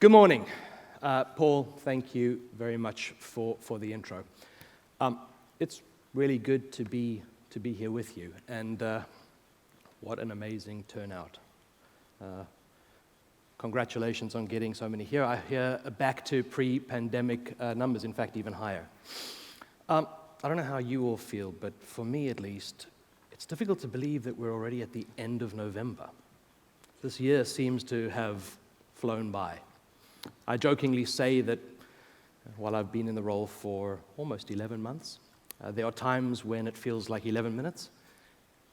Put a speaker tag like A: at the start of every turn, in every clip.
A: Good morning. Paul, thank you very much for the intro. It's really good to be here with you, and what an amazing turnout. Congratulations on getting so many here. I hear back to pre-pandemic numbers, in fact, even higher. I don't know how you all feel, but for me at least, it's difficult to believe that we're already at the end of November. This year seems to have flown by. I jokingly say that while I've been in the role for almost 11 months, there are times when it feels like 11 minutes,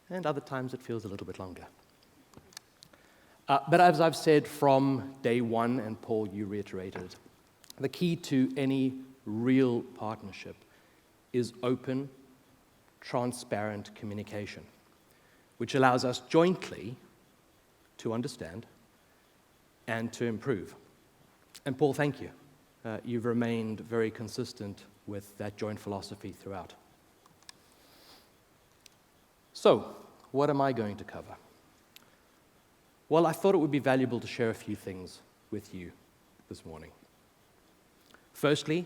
A: and other times it feels a little bit longer. But as I've said from day one, and Paul, you reiterated, the key to any real partnership is open, transparent communication, which allows us jointly to understand and to improve. And Paul, thank you. You've remained very consistent with that joint philosophy throughout. So, what am I going to cover? Well, I thought it would be valuable to share a few things with you this morning. Firstly,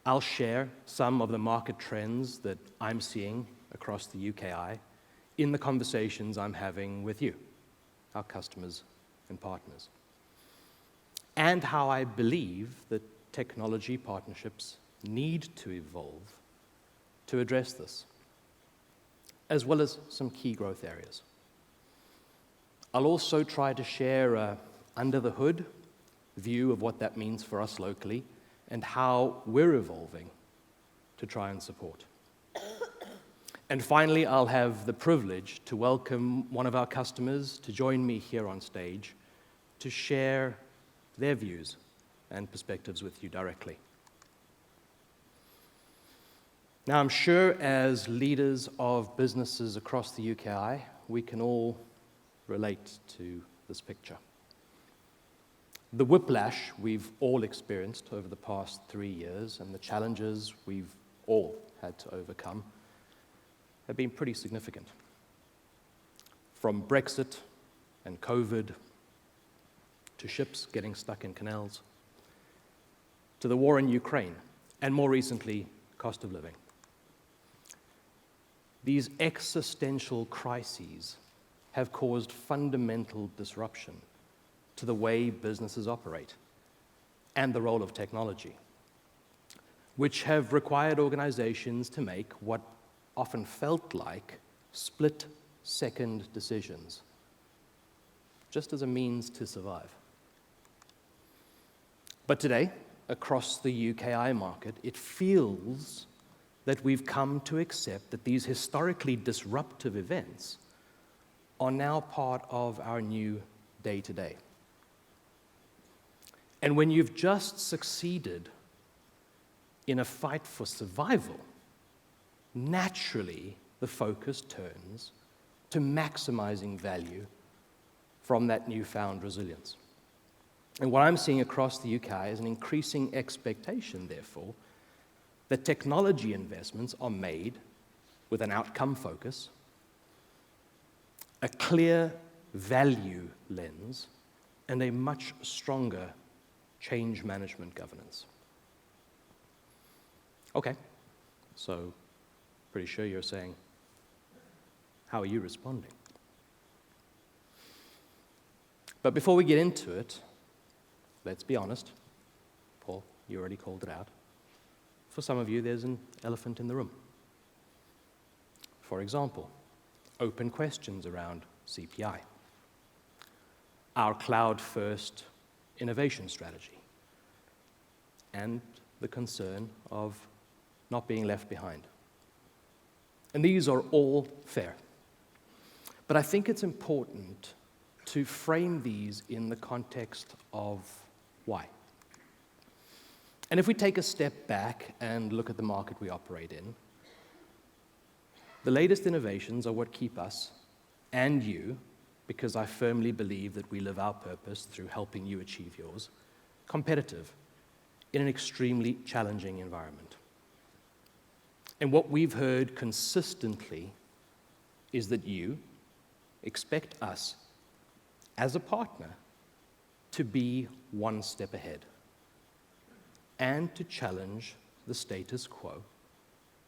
A: I'll share some of the market trends that I'm seeing across the UKI in the conversations I'm having with you, our customers and partners, and how I believe that technology partnerships need to evolve to address this, as well as some key growth areas. I'll also try to share an under-the-hood view of what that means for us locally and how we're evolving to try and support. And finally, I'll have the privilege to welcome one of our customers to join me here on stage to share their views and perspectives with you directly. Now, I'm sure as leaders of businesses across the UKI, we can all relate to this picture. The whiplash we've all experienced over the past 3 years and the challenges we've all had to overcome have been pretty significant. From Brexit and COVID, to ships getting stuck in canals, to the war in Ukraine, and more recently, cost of living. These existential crises have caused fundamental disruption to the way businesses operate and the role of technology, which have required organizations to make what often felt like split-second decisions, just as a means to survive. But today, across the UKI market, it feels that we've come to accept that these historically disruptive events are now part of our new day-to-day. And when you've just succeeded in a fight for survival, naturally the focus turns to maximizing value from that newfound resilience. And what I'm seeing across the UK is an increasing expectation, therefore, that technology investments are made with an outcome focus, a clear value lens, and a much stronger change management governance. Okay, so pretty sure you're saying, how are you responding? But before we get into it, let's be honest. Paul, you already called it out. For some of you, there's an elephant in the room. For example, open questions around CPI, our cloud-first innovation strategy, and the concern of not being left behind. And these are all fair. But I think it's important to frame these in the context of why. And if we take a step back and look at the market we operate in, the latest innovations are what keep us and you, because I firmly believe that we live our purpose through helping you achieve yours, competitive in an extremely challenging environment. And what we've heard consistently is that you expect us, as a partner, to be one step ahead and to challenge the status quo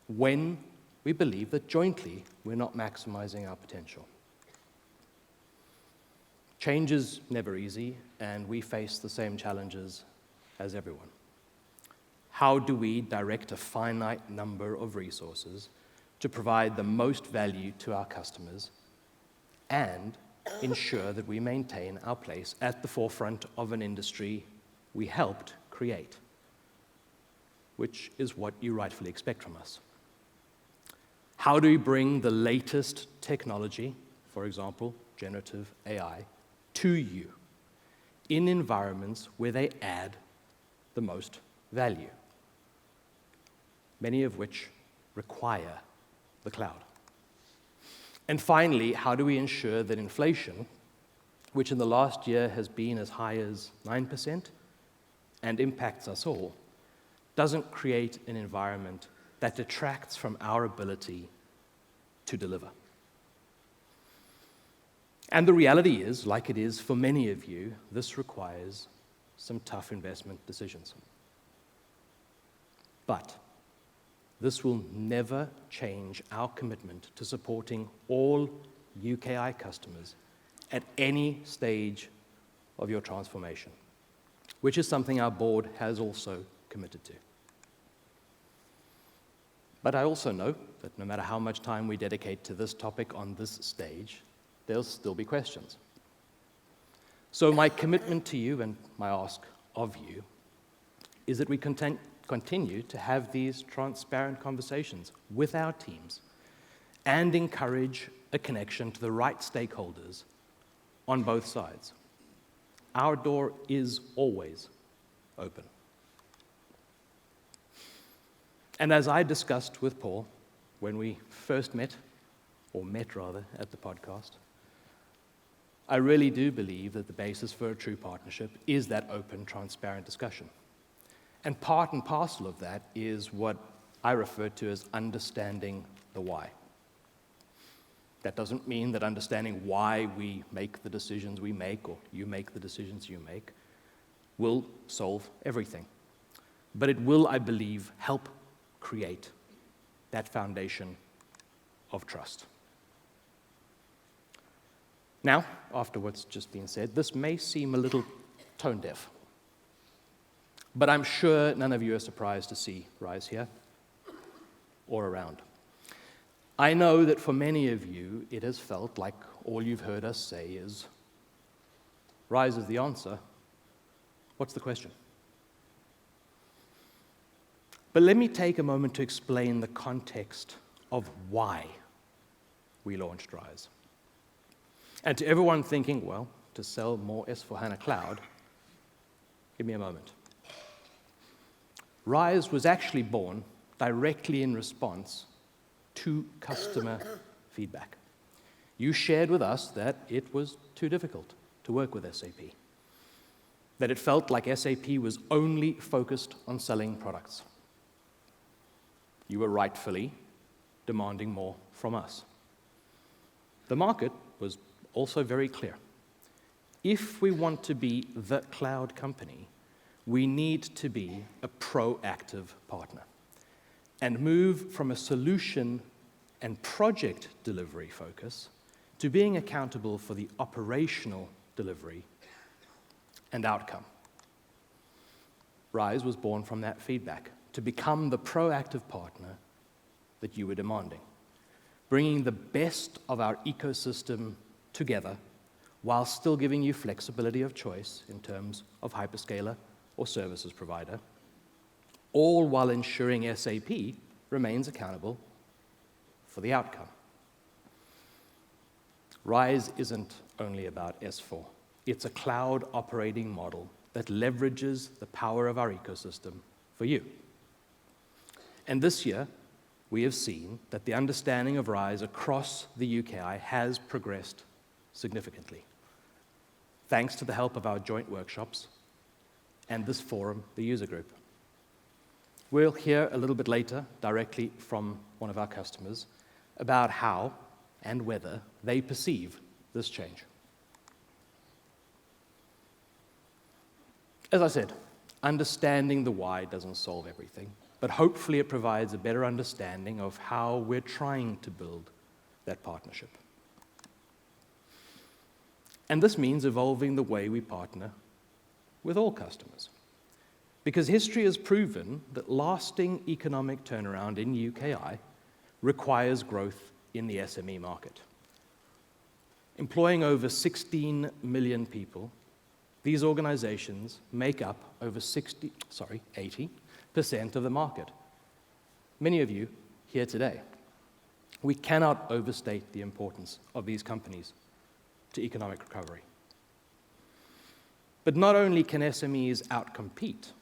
A: when we believe that jointly we're not maximizing our potential. Change is never easy, and we face the same challenges as everyone. How do we direct a finite number of resources to provide the most value to our customers and ensure that we maintain our place at the forefront of an industry we helped create, which is what you rightfully expect from us? How do we bring the latest technology, for example, generative AI, to you in environments where they add the most value, many of which require the cloud? And finally, how do we ensure that inflation, which in the last year has been as high as 9% and impacts us all, doesn't create an environment that detracts from our ability to deliver? And the reality is, like it is for many of you, this requires some tough investment decisions. But this will never change our commitment to supporting all UKI customers at any stage of your transformation, which is something our board has also committed to. But I also know that no matter how much time we dedicate to this topic on this stage, there'll still be questions. So my commitment to you and my ask of you is that we continue to have these transparent conversations with our teams and encourage a connection to the right stakeholders on both sides. Our door is always open. And as I discussed with Paul when we first met at the podcast, I really do believe that the basis for a true partnership is that open, transparent discussion. And part and parcel of that is what I refer to as understanding the why. That doesn't mean that understanding why we make the decisions we make, or you make the decisions you make, will solve everything. But it will, I believe, help create that foundation of trust. Now, after what's just been said, this may seem a little tone deaf, but I'm sure none of you are surprised to see Rise here or around. I know that for many of you, it has felt like all you've heard us say is, Rise is the answer. What's the question? But let me take a moment to explain the context of why we launched Rise. And to everyone thinking, well, to sell more S/4HANA Cloud, give me a moment. Rise was actually born directly in response to customer feedback. You shared with us that it was too difficult to work with SAP, that it felt like SAP was only focused on selling products. You were rightfully demanding more from us. The market was also very clear. If we want to be the cloud company, we need to be a proactive partner and move from a solution and project delivery focus to being accountable for the operational delivery and outcome. Rise was born from that feedback, to become the proactive partner that you were demanding, bringing the best of our ecosystem together while still giving you flexibility of choice in terms of hyperscaler or services provider, all while ensuring SAP remains accountable for the outcome. Rise isn't only about S4. It's a cloud operating model that leverages the power of our ecosystem for you. And this year, we have seen that the understanding of Rise across the UKI has progressed significantly, thanks to the help of our joint workshops and this forum, the user group. We'll hear a little bit later directly from one of our customers about how and whether they perceive this change. As I said, understanding the why doesn't solve everything, but hopefully it provides a better understanding of how we're trying to build that partnership. And this means evolving the way we partner with all customers. Because history has proven that lasting economic turnaround in UKI requires growth in the SME market. Employing over 16 million people, these organizations make up over 80% of the market. Many of you here today. We cannot overstate the importance of these companies to economic recovery. But not only can SMEs outcompete,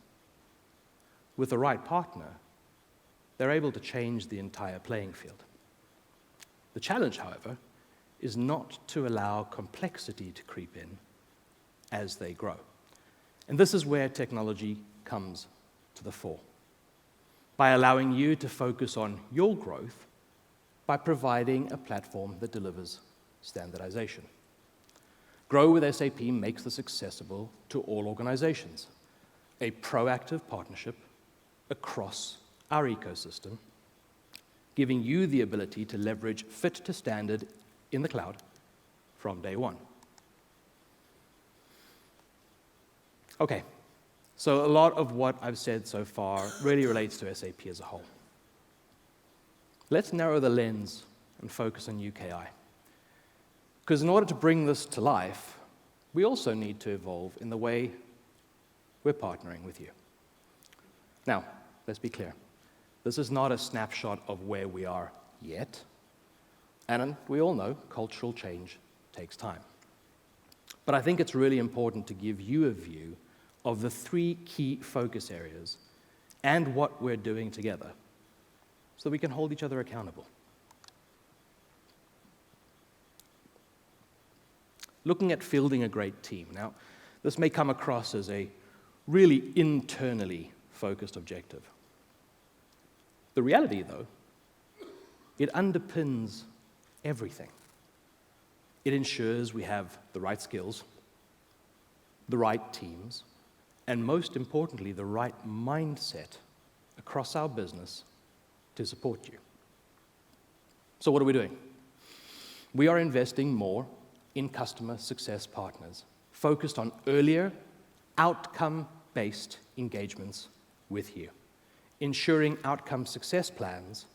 A: with the right partner, they're able to change the entire playing field. The challenge, however, is not to allow complexity to creep in as they grow. And this is where technology comes to the fore, by allowing you to focus on your growth by providing a platform that delivers standardization. Grow with SAP makes this accessible to all organizations, a proactive partnership across our ecosystem, giving you the ability to leverage fit to standard in the cloud from day one. Okay, so a lot of what I've said so far really relates to SAP as a whole. Let's narrow the lens and focus on UKI. Because in order to bring this to life, we also need to evolve in the way we're partnering with you. Now, let's be clear. This is not a snapshot of where we are yet. And we all know cultural change takes time. But I think it's really important to give you a view of the 3 key focus areas and what we're doing together so we can hold each other accountable. Looking at fielding a great team. Now, this may come across as a really internally focused objective. The reality, though, it underpins everything. It ensures we have the right skills, the right teams, and most importantly, the right mindset across our business to support you. So what are we doing? We are investing more in customer success partners, focused on earlier, outcome-based engagements with you, ensuring outcome success plans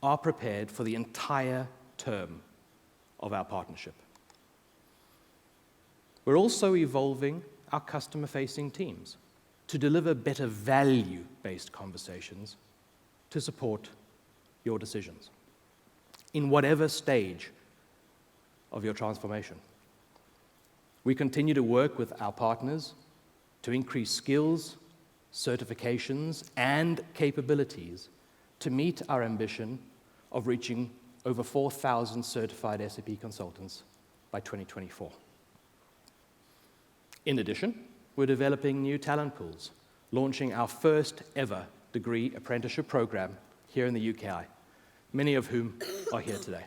A: are prepared for the entire term of our partnership. We're also evolving our customer-facing teams to deliver better value-based conversations to support your decisions in whatever stage of your transformation. We continue to work with our partners to increase skills, certifications, and capabilities to meet our ambition of reaching over 4,000 certified SAP consultants by 2024. In addition, we're developing new talent pools, launching our first ever degree apprenticeship program here in the UKI, many of whom are here today.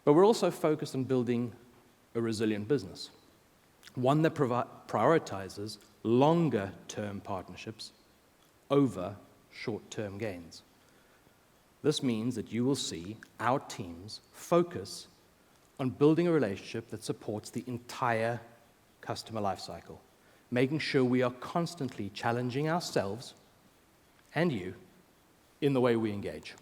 A: But we're also focused on building a resilient business, one that prioritizes longer-term partnerships over short-term gains. This means that you will see our teams focus on building a relationship that supports the entire customer lifecycle, making sure we are constantly challenging ourselves and you in the way we engage.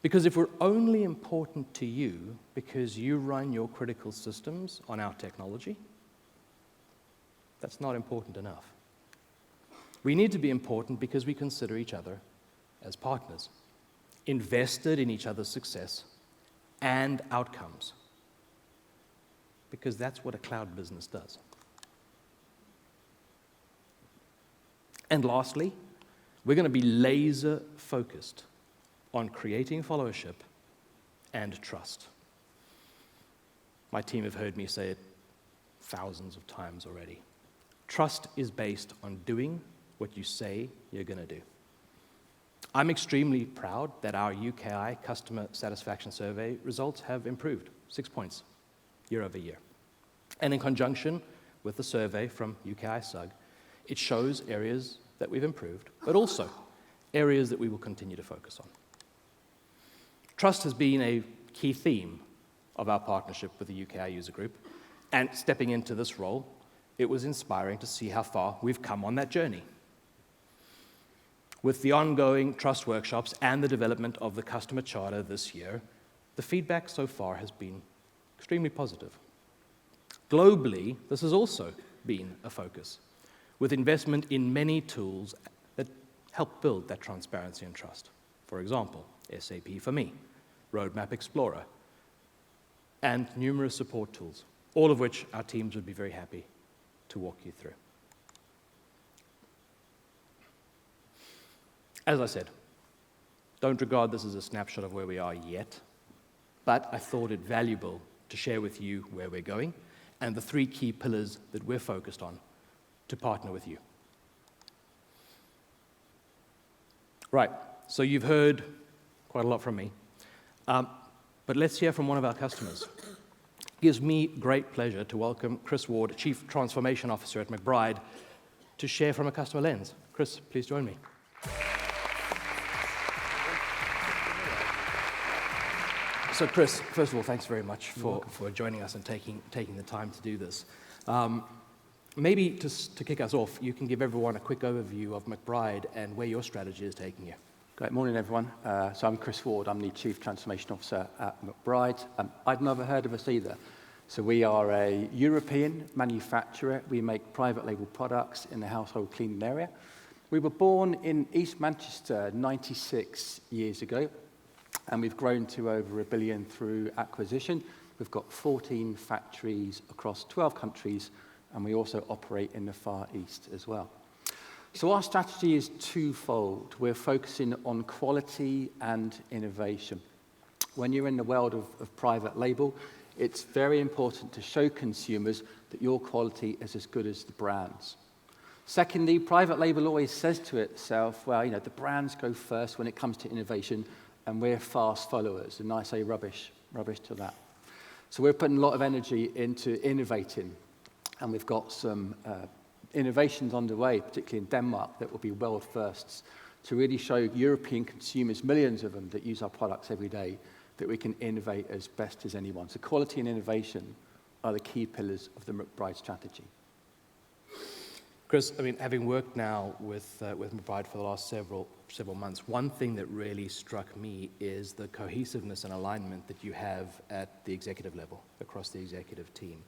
A: Because if we're only important to you because you run your critical systems on our technology, that's not important enough. We need to be important because we consider each other as partners, invested in each other's success and outcomes, because that's what a cloud business does. And lastly, we're going to be laser focused on creating followership and trust. My team have heard me say it thousands of times already. Trust is based on doing what you say you're going to do. I'm extremely proud that our UKI customer satisfaction survey results have improved 6 points year over year. And in conjunction with the survey from UKISUG, it shows areas that we've improved, but also areas that we will continue to focus on. Trust has been a key theme of our partnership with the UKI user group, and stepping into this role, it was inspiring to see how far we've come on that journey. With the ongoing trust workshops and the development of the customer charter this year, the feedback so far has been extremely positive. Globally, this has also been a focus, with investment in many tools that help build that transparency and trust. For example, SAP for Me, Roadmap Explorer, and numerous support tools, all of which our teams would be very happy to walk you through. As I said, don't regard this as a snapshot of where we are yet, but I thought it valuable to share with you where we're going and the 3 key pillars that we're focused on to partner with you. Right, so you've heard quite a lot from me, but let's hear from one of our customers. It gives me great pleasure to welcome Chris Ward, Chief Transformation Officer at McBride, to share from a customer lens. Chris, please join me. So Chris, first of all, thanks very much for joining us and taking the time to do this. Maybe to kick us off, you can give everyone a quick overview of McBride and where your strategy is taking you.
B: Great morning, everyone. So I'm Chris Ward. I'm the Chief Transformation Officer at McBride. I'd never heard of us either. So we are a European manufacturer. We make private label products in the household cleaning area. We were born in East Manchester 96 years ago, and we've grown to over $1 billion through acquisition. We've got 14 factories across 12 countries, and we also operate in the Far East as well. So our strategy is twofold. We're focusing on quality and innovation. When you're in the world of private label, it's very important to show consumers that your quality is as good as the brands. Secondly, private label always says to itself, well, the brands go first when it comes to innovation, and we're fast followers, and I say rubbish to that. So we're putting a lot of energy into innovating, and we've got some innovations underway, particularly in Denmark, that will be world firsts, to really show European consumers, millions of them that use our products every day, that we can innovate as best as anyone. So quality and innovation are the key pillars of the McBride strategy.
A: Chris, having worked now with McBride for the last several months, one thing that really struck me is the cohesiveness and alignment that you have at the executive level, across the executive team.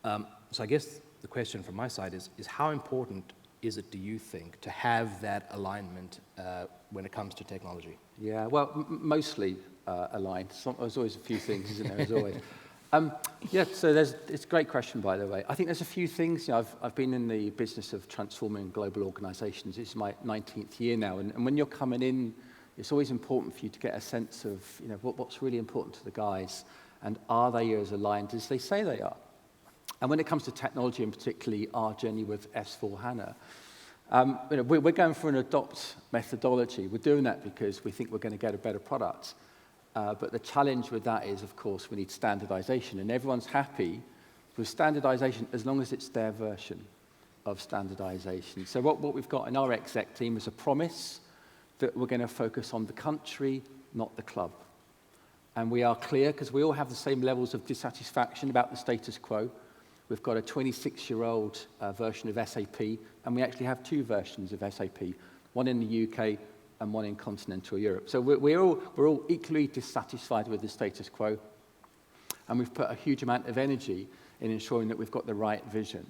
A: So I guess the question from my side is how important is it, do you think, to have that alignment when it comes to technology?
B: Yeah, well, mostly aligned. There's always a few things, isn't there, as always. So it's a great question, by the way. I think there's a few things. I've been in the business of transforming global organizations. This is my 19th year now. And when you're coming in, it's always important for you to get a sense of, what's really important to the guys, and are they as aligned as they say they are? And when it comes to technology, and particularly our journey with S/4HANA, we're going for an adopt methodology. We're doing that because we think we're going to get a better product. But the challenge with that is, of course, we need standardization. And everyone's happy with standardization as long as it's their version of standardization. So what we've got in our exec team is a promise that we're going to focus on the country, not the club. And we are clear, because we all have the same levels of dissatisfaction about the status quo. We've got a 26-year-old version of SAP, and we actually have 2 versions of SAP, one in the UK and one in continental Europe. So we're all equally dissatisfied with the status quo, and we've put a huge amount of energy in ensuring that we've got the right vision.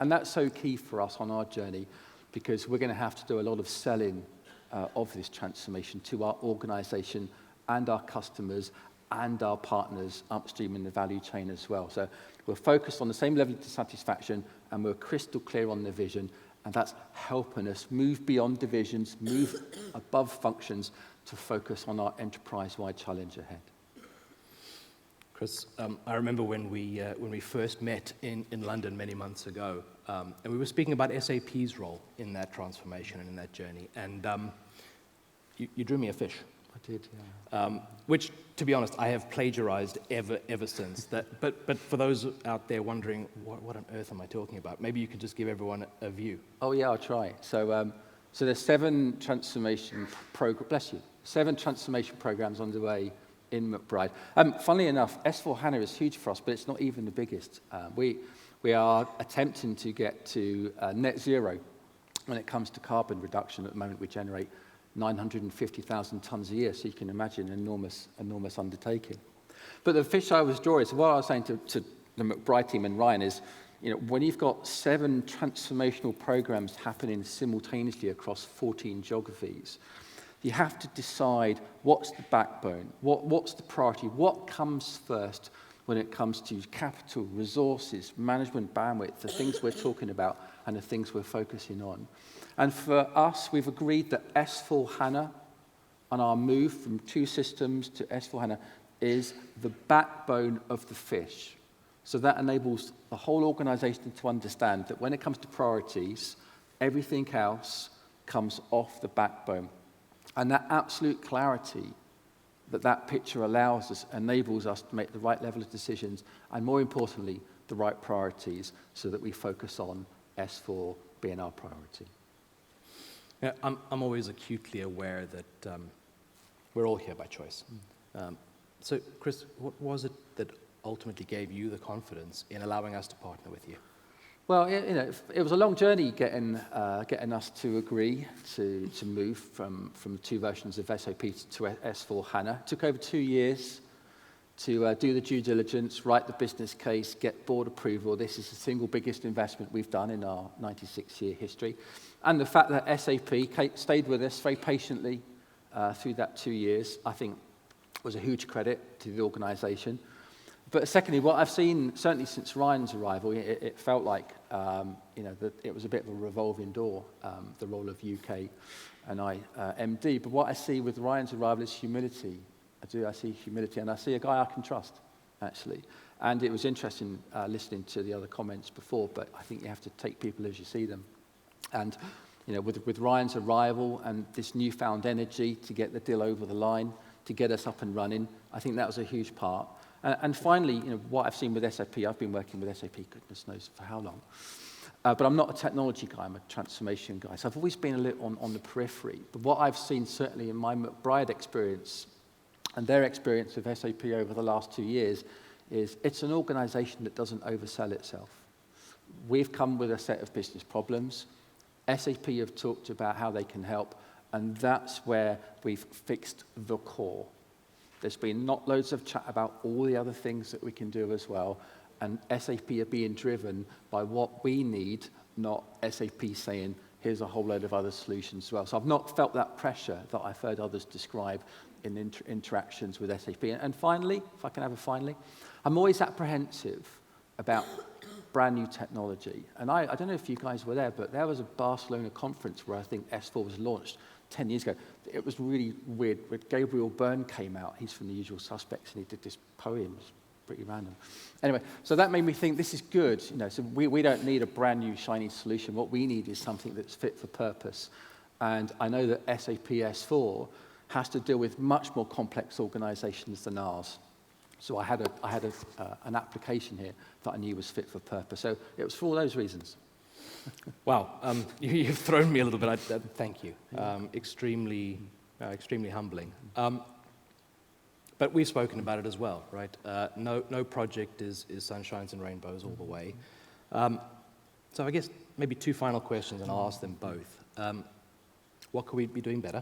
B: And that's so key for us on our journey, because we're going to have to do a lot of selling of this transformation to our organization and our customers and our partners upstream in the value chain as well. So we're focused on the same level of dissatisfaction, and we're crystal clear on the vision. And that's helping us move beyond divisions, move above functions to focus on our enterprise-wide challenge ahead.
A: Chris, I remember when we first met in London many months ago, and we were speaking about SAP's role in that transformation and in that journey. And you drew me a fish.
B: I did, yeah.
A: Which, to be honest, I have plagiarized ever since. But for those out there wondering, what on earth am I talking about? Maybe you could just give everyone a view.
B: Oh yeah, I'll try. So there's 7 transformation programs underway in McBride. Funnily enough, S4HANA is huge for us, but it's not even the biggest. We are attempting to get to net zero when it comes to carbon reduction. At the moment, we generate 950,000 tons a year, so you can imagine an enormous undertaking. But the fish I was drawing, so what I was saying to the McBride team and Ryan is, when you've got 7 transformational programs happening simultaneously across 14 geographies, you have to decide what's the backbone, what's the priority, what comes first when it comes to capital, resources, management bandwidth, the things we're talking about and the things we're focusing on. And for us, we've agreed that S4HANA and our move from 2 systems to S4HANA is the backbone of the fish. So that enables the whole organization to understand that when it comes to priorities, everything else comes off the backbone. And that absolute clarity that picture allows us, enables us to make the right level of decisions, and more importantly, the right priorities, so that we focus on S4 being our priority.
A: Yeah, I'm always acutely aware that we're all here by choice. So, Chris, what was it that ultimately gave you the confidence in allowing us to partner with you?
B: Well, it was a long journey getting us to agree to move from 2 versions of SAP to S4HANA. It took over 2 years to do the due diligence, write the business case, get board approval. This is the single biggest investment we've done in our 96-year history. And the fact that SAP stayed with us very patiently through that 2 years, I think, was a huge credit to the organization. But secondly, what I've seen, certainly since Ryan's arrival, it felt like that it was a bit of a revolving door, the role of UK&I MD. But what I see with Ryan's arrival is humility. I see humility, and I see a guy I can trust, actually. And it was interesting listening to the other comments before, but I think you have to take people as you see them. And with Ryan's arrival and this newfound energy to get the deal over the line, to get us up and running, I think that was a huge part. And finally, what I've seen with SAP, I've been working with SAP, goodness knows for how long. But I'm not a technology guy, I'm a transformation guy. So I've always been a little on the periphery. But what I've seen certainly in my McBride experience and their experience of SAP over the last 2 years is it's an organization that doesn't oversell itself. We've come with a set of business problems. SAP have talked about how they can help, and that's where we've fixed the core. There's been not loads of chat about all the other things that we can do as well, and SAP are being driven by what we need, not SAP saying, here's a whole load of other solutions as well. So I've not felt that pressure that I've heard others describe in interactions with SAP. And finally, if I can have a finally, I'm always apprehensive about brand new technology. And I don't know if you guys were there, but there was a Barcelona conference where I think S4 was launched 10 years ago. It was really weird. When Gabriel Byrne came out, he's from The Usual Suspects, and he did this poem. It was pretty random. Anyway, so that made me think this is good. So we don't need a brand new shiny solution. What we need is something that's fit for purpose. And I know that SAP S4 has to deal with much more complex organizations than ours. So I had an application here that I knew was fit for purpose. So it was for all those reasons.
A: Wow, you've thrown me a little bit. Thank you. Extremely humbling. But we've spoken about it as well, right? No project is sunshines and rainbows all the way. So I guess maybe 2 final questions, and I'll ask them both. What could we be doing better?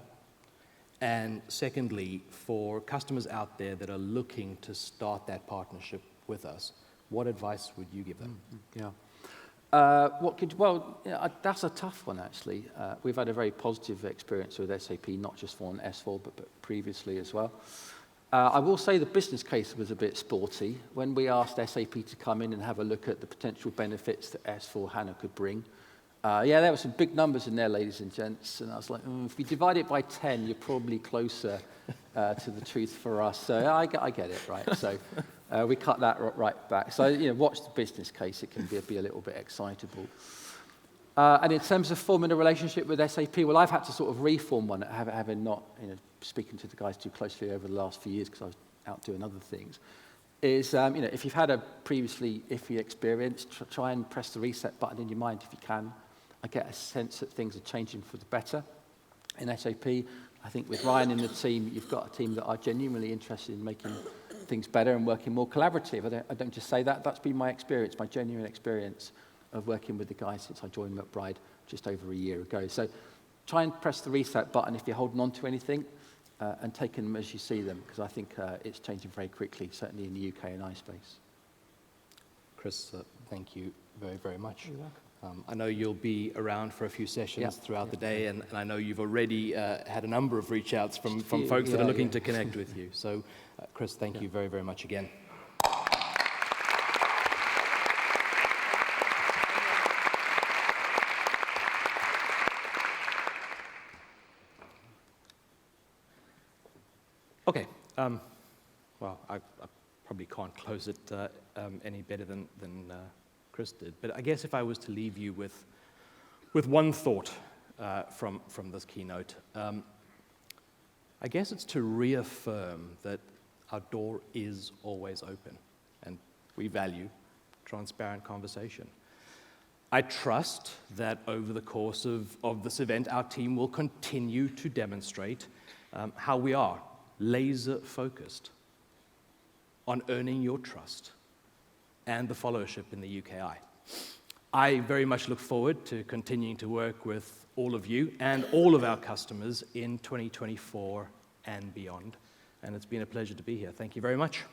A: And secondly, for customers out there that are looking to start that partnership with us, what advice would you give them?
B: Yeah. That's a tough one, actually. We've had a very positive experience with SAP, not just on S4, but previously as well. I will say the business case was a bit sporty. When we asked SAP to come in and have a look at the potential benefits that S4HANA could bring, there were some big numbers in there, ladies and gents, and I was like, if you divide it by 10, you're probably closer to the truth for us. So I get it, right? So we cut that right back. So, watch the business case. It can be a little bit excitable. And in terms of forming a relationship with SAP, well, I've had to sort of reform one, having not speaking to the guys too closely over the last few years because I was out doing other things, is if you've had a previously iffy experience, try and press the reset button in your mind if you can. I get a sense that things are changing for the better in SAP. I think with Ryan in the team, you've got a team that are genuinely interested in making things better and working more collaborative. I don't just say that. That's been my experience, my genuine experience of working with the guys since I joined McBride just over a year ago. So try and press the reset button if you're holding on to anything and take them as you see them, because I think it's changing very quickly, certainly in the UK&I space.
A: Chris, thank you very, very much. I know you'll be around for a few sessions throughout the day, and I know you've already had a number of reach outs from folks that are looking to connect with you. So, Chris, thank you very, very much again. Okay. Well, I probably can't close it any better than Chris did. But I guess if I was to leave you with one thought from this keynote, I guess it's to reaffirm that our door is always open, and we value transparent conversation. I trust that over the course of this event, our team will continue to demonstrate how we are laser-focused on earning your trust and the followership in the UKI. I very much look forward to continuing to work with all of you and all of our customers in 2024 and beyond. And it's been a pleasure to be here. Thank you very much.